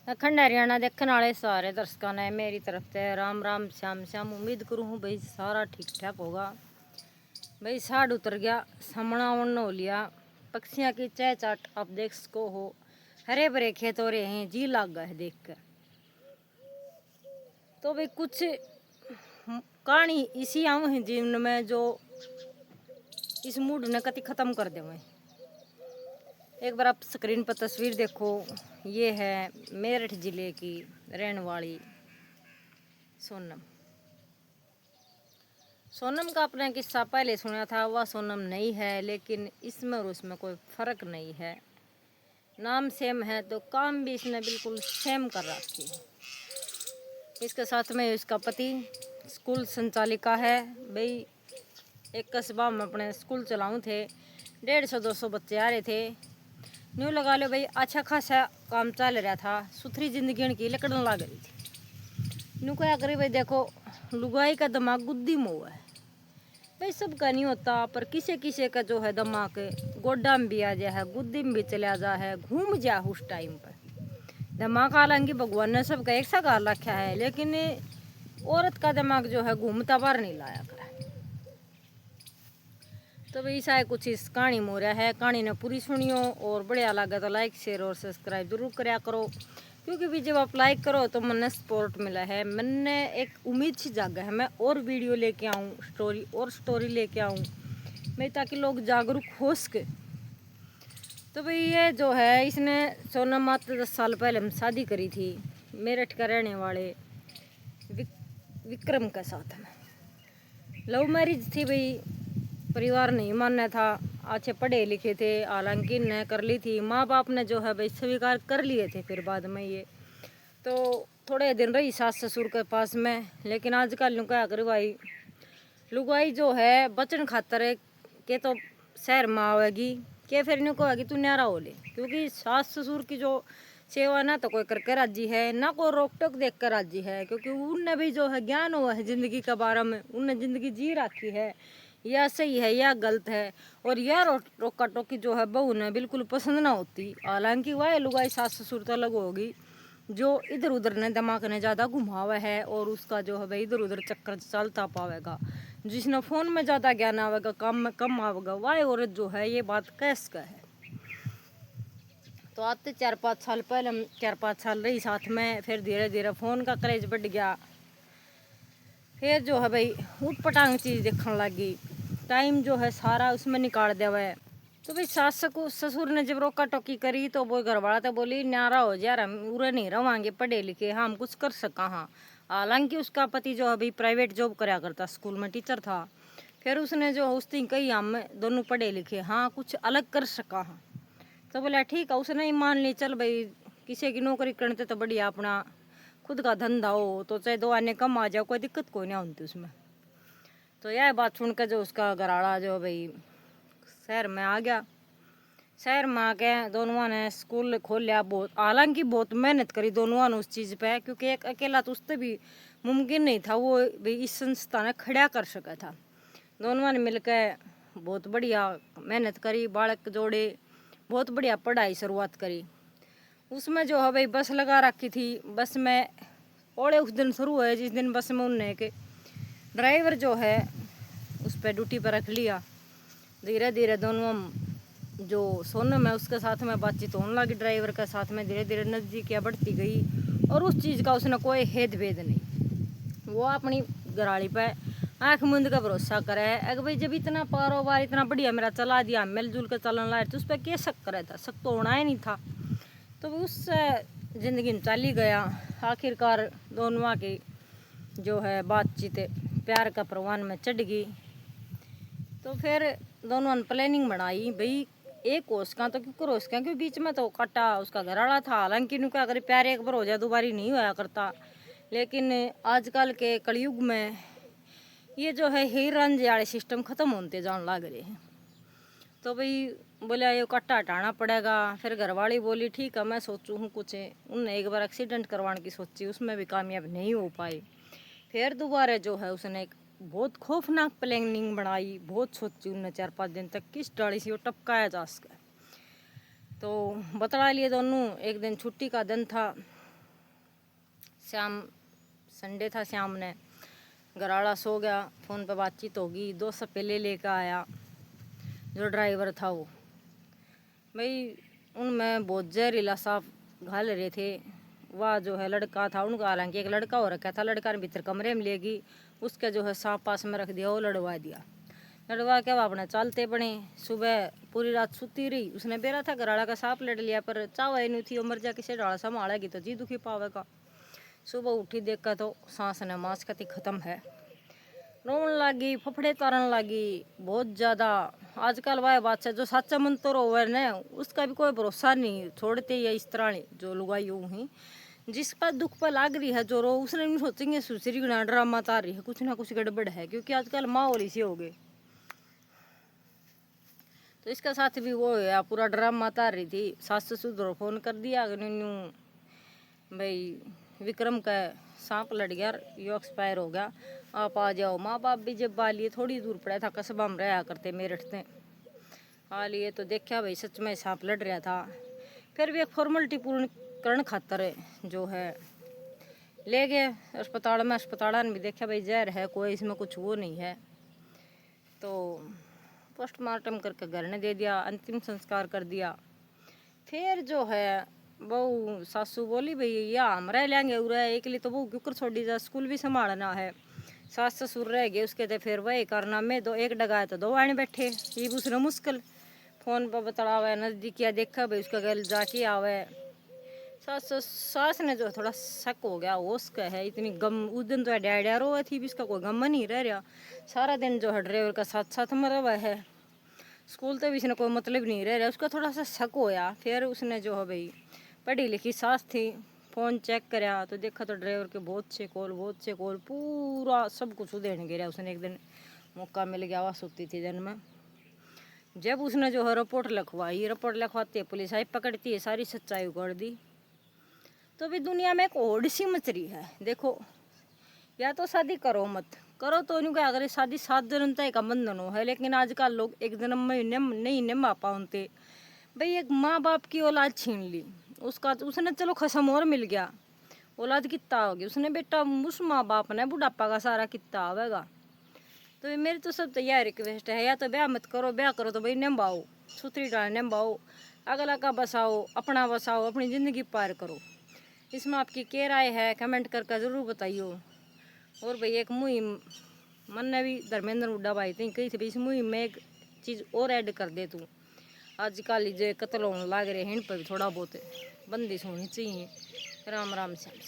अखंड हरियाणा देखने वाले सारे दर्शकों ने मेरी तरफ से राम राम श्याम श्याम। उम्मीद करूँ हूँ भाई सारा ठीक ठाक होगा। भाई साढ़ उतर गया, समणा वर्ण हो लिया, पक्षियाँ की चहचहाट आप देख सको हो, हरे भरे खेत हो रहे हैं, जी लाग गया है देख कर। तो भाई कुछ कहानी इसी आऊँ है जीवन में जो इस मूड ने कति ख़त्म कर दे। मैं एक बार आप स्क्रीन पर तस्वीर देखो, ये है मेरठ जिले की रहने वाली सोनम। सोनम का अपना किस्सा पहले सुना था, वह सोनम नहीं है, लेकिन इसमें और उसमें कोई फ़र्क नहीं है। नाम सेम है तो काम भी इसने बिल्कुल सेम कर रखी है। इसके साथ में इसका पति स्कूल संचालिका है। भाई एक कस्बा में अपने स्कूल चलाऊँ थे, 150-200 बच्चे आ रहे थे। न्यू लगा लो भाई अच्छा खासा काम चल रहा था, सुथरी जिंदगी की लकड़न लग रही थी। न्यू क्या करी भाई, देखो लुगाई का दिमाग गुद्दी मोह है भाई, सबका नहीं होता, पर किसी किसी का जो है दिमाग गोड्डा में भी आ जाए है, गुद्दी में भी चला जा है, घूम जा उस टाइम पर दिमाग। हालांकि भगवान ने सबका एक सा गाल रखा है, लेकिन औरत का दिमाग जो है घूमता बार नहीं लाया करा। तो भाई ऐसा है कुछ इस कहानी में हो रहा है। कहानी ने पूरी सुनियो और बढ़िया लगा तो लाइक शेयर और सब्सक्राइब जरूर कराया करो, क्योंकि भी जब आप लाइक करो तो मन सपोर्ट मिला है, मैंने एक उम्मीद सी जागा है मैं और वीडियो लेके आऊँ, स्टोरी लेके आऊँ मैं, ताकि लोग जागरूक हो सके। तो भाई ये जो है इसने सोनम मात्र 10 साल पहले हम शादी करी थी मेरठ का रहने वाले विक्रम के साथ में। लव मैरिज थी भाई, परिवार नहीं मानना था, अच्छे पढ़े लिखे थे, हालांकि ने कर ली थी, माँ बाप ने जो है भाई स्वीकार कर लिए थे। फिर बाद में ये तो थोड़े दिन रही सास ससुर के पास में, लेकिन आजकल लुका कर भाई लुगाई जो है बचन खातर के तो शहर में आवेगी के फिर नहीं कहेगी तू न्यारा हो ले, क्योंकि सास ससुर की जो सेवा ना तो कोई करके राजी है, ना कोई रोक टोक देख कर राजी है, क्योंकि उनने भी जो है ज्ञान हुआ है ज़िंदगी के बारे में, उनने ज़िंदगी जी रखी है, या सही है या गलत है। और यह रोका टोकी जो है बहू ने बिल्कुल पसंद ना होती। हालांकि वह लुगाई सास ससुर तो अलग होगी, जो इधर उधर ने दिमाग ने ज़्यादा घुमावा है और उसका जो है भाई इधर उधर चक्कर चलता पावेगा। जिसने फ़ोन में ज़्यादा ज्ञान आवेगा, काम में कम आवेगा, वह औरत जो है ये बात कैस का है। तो आते 4-5 साल पहले 4-5 साल रही साथ में, फिर धीरे धीरे फ़ोन का क्रेज बढ़ गया, फिर जो है भाई ऊट पटांग चीज़ देखने लगी, टाइम जो है सारा उसमें निकाल दिया है। तो भाई सास को ससुर ने जब रोका टोकी करी तो वो घर वाला तो बोली न्यारा हो जा, हम उरे नहीं रवांगे, पढ़े लिखे हम कुछ कर सका। हाँ, हालांकि उसका पति जो अभी प्राइवेट जॉब कराया करता, स्कूल में टीचर था। फिर उसने जो उस दिन कही हम दोनों पढ़े लिखे, हाँ कुछ अलग कर सका। हाँ, तो बोला ठीक है, उसने ही मान ली, चल भाई किसी की नौकरी करते तो बढ़िया, अपना खुद का धंधा हो तो चाहे 2 आने कम आ जाओ, कोई दिक्कत कोई नहीं होती उसमें। तो यह बात सुन कर जो उसका घराड़ा जो भाई शहर में आ गया। शहर में आके दोनों ने स्कूल खोल लिया, बहुत हालांकि बहुत मेहनत करी दोनों ने उस चीज़ पे, क्योंकि एक अकेला तो उससे भी मुमकिन नहीं था वो भी इस संस्था ने खड़ा कर सका था। दोनों ने मिलकर बहुत बढ़िया मेहनत करी, बालक जोड़े, बहुत बढ़िया पढ़ाई शुरुआत करी। उसमें जो है भाई बस लगा रखी थी, बस में ओले उस दिन शुरू हुए जिस दिन बस में उनने के ड्राइवर जो है उस पर ड्यूटी पर रख लिया। धीरे धीरे दोनों जो सोनम है उसके साथ में बातचीत होने लगी, ड्राइवर के साथ में धीरे धीरे नज़दीकियाँ बढ़ती गई, और उस चीज़ का उसने कोई हेद भेद नहीं। वो अपनी गराड़ी पे आँख मूंद का भरोसा करे अगर भाई जब इतना कारोबार इतना बढ़िया मेरा चला दिया, मिलजुल कर चलन लाए, तो उस पर क्या शक करे था, शक तो होना ही नहीं था। तो उससे ज़िंदगी में चल ही गया। आखिरकार दोनों की जो है बातचीत प्यार का परवान में चढ़ गई। तो फिर दोनों ने प्लानिंग बनाई भाई एक होश का तो क्यों करो उसका, क्योंकि बीच में तो कटा उसका घर वाला था। हालांकि इन्हों क्या करे, प्यार एक बार हो जाए दोबारी नहीं होया करता, लेकिन आजकल के कलयुग में ये जो है हीर रांझे वाले सिस्टम ख़त्म होते जान लग रहे हैं। तो भाई बोला ये कट्टा हटाना पड़ेगा। फिर घरवाली बोली ठीक है मैं सोचूँ हूँ कुछ, उनने एक बार एक्सीडेंट करवाने की सोची, उसमें भी कामयाब नहीं हो पाई। फिर दोबारा जो है उसने एक बहुत खौफनाक प्लानिंग बनाई, बहुत सोची उनने 4-5 दिन तक किस डाली से वो टपकाया जा सके। तो बतला लिए दोनों, एक दिन छुट्टी का दिन था, शाम संडे था, शाम ने घरवाला सो गया, फ़ोन पे बातचीत होगी, 200 पहले लेकर आया जो ड्राइवर था वो। भाई उनमें बहुत जहरीला सांप घाल रहे थे। वह जो है लड़का था उनका, हालांकि एक लड़का हो रखा था, लड़का ने भीतर कमरे में लेगी, उसके जो है सांप पास में रख दिया, वो लड़वा दिया। लड़वा के वह अपने चालते पड़े। सुबह पूरी रात सुती रही, उसने बेरा था घराड़ा का सांप लड़ लिया, पर चावा नहीं थी, उमर जा किसे डाला संभालेगी तो जी दुखी पावेगा। सुबह उठी देखा तो सांस ने मांस कति खत्म है। रोन लगी, फफड़े तारन लगी बहुत ज़्यादा। आजकल वह बात है जो सच्चा मन तो रोवे न, उसका भी कोई भरोसा नहीं, छोड़ते ही इस तरह जो लुगाई यूँ ही जिस पर दुख पर लाग रही है जो रो, उसने नहीं सोचेंगे सुसरी गुना ड्रामा तार रही है, कुछ ना कुछ गड़बड़ है, क्योंकि आजकल माहौल इसी हो गए। तो इसका साथ भी वो है, पूरा ड्रामा तार रही थी। सास ससुर फोन कर दिया भाई विक्रम का सांप लड़ गया, यो एक्सपायर हो गया, आप आ जाओ। माँ बाप भी जब आ लिए, थोड़ी दूर पड़ा था, कस्बा में रहा करते मेरठ से, आ लिए तो देखा भाई सच में सांप लड़ रहा था। फिर भी एक फॉर्मेलिटी पूर्ण करण खातर जो है ले गए अस्पताल में। अस्पताल ने भी देखा भाई जहर है, कोई इसमें कुछ वो नहीं है, तो पोस्टमार्टम करके घर ने दे दिया, अंतिम संस्कार कर दिया। फिर जो है बहू सासू बोली भाई या हम रह लेंगे उरे, एक लिए तो बहू क्यों छोड़ी जा, स्कूल भी संभालना है। सास ससुर रह गए उसके, तो फिर वही करना, मैं दो एक डगाए तो दो आने बैठे, ये दूसरा मुश्किल। फ़ोन पर बतलावे नज़दीकिया देखा भाई उसका गल जाके आवे। सास ने जो थोड़ा शक हो गया, होश का है इतनी गम, उस दिन तो डैडिया रो थी भी, इसका कोई गम नहीं रह रहा, सारा दिन जो है ड्राइवर का साथ साथ मरा हुआ है, स्कूल तो भी इसने कोई मतलब नहीं रह रहा, उसका थोड़ा सा शक होया। फिर उसने जो है भाई पढ़ी लिखी सास थी, फ़ोन चेक कराया तो देखा तो ड्राइवर के बहुत से कॉल पूरा सब कुछ देने गिरा। उसने एक दिन मौका मिल गया, वह सोती थी दिन में, जब उसने जो है रिपोर्ट लिखवाई, रिपोर्ट लिखवाते पुलिस आई पकड़ती है, सारी सच्चाई उगड़ दी। तो भी दुनिया में एक होड़ सी मच रही है। देखो या तो शादी करो मत करो, तो नहीं क्या, अगर शादी 7 जन्म तक का बंधन हो है, लेकिन आजकल लोग एक जन्म में नहीं निभा पाते। भाई एक माँ बाप की औलाद छीन ली, उसका उसने चलो खसम और मिल गया, औलाद कितना होगी, उसने बेटा उस माँ बाप ने बुढ़ापा का सारा कितना आवेगा। तो मेरी तो सब तैयार रिक्वेस्ट है, या तो ब्याह मत करो, ब्याह करो तो भाई निभाओ, सुथरी डाल निभाओ, अगला का बसाओ, अपना बसाओ, अपनी ज़िंदगी पार करो। इसमें आपकी क्या राय है कमेंट करके ज़रूर बताइए। और भाई एक मुहिम मन ने भी धर्मेंद्र हुड्डा भाई थी कही थी भाई, इस मुहिम में एक चीज़ और ऐड कर दे तू, आजकल जो कत्ल होने लग रहे हैं इन पर भी थोड़ा बहुत बंदिश होनी चाहिए। राम राम श्याम।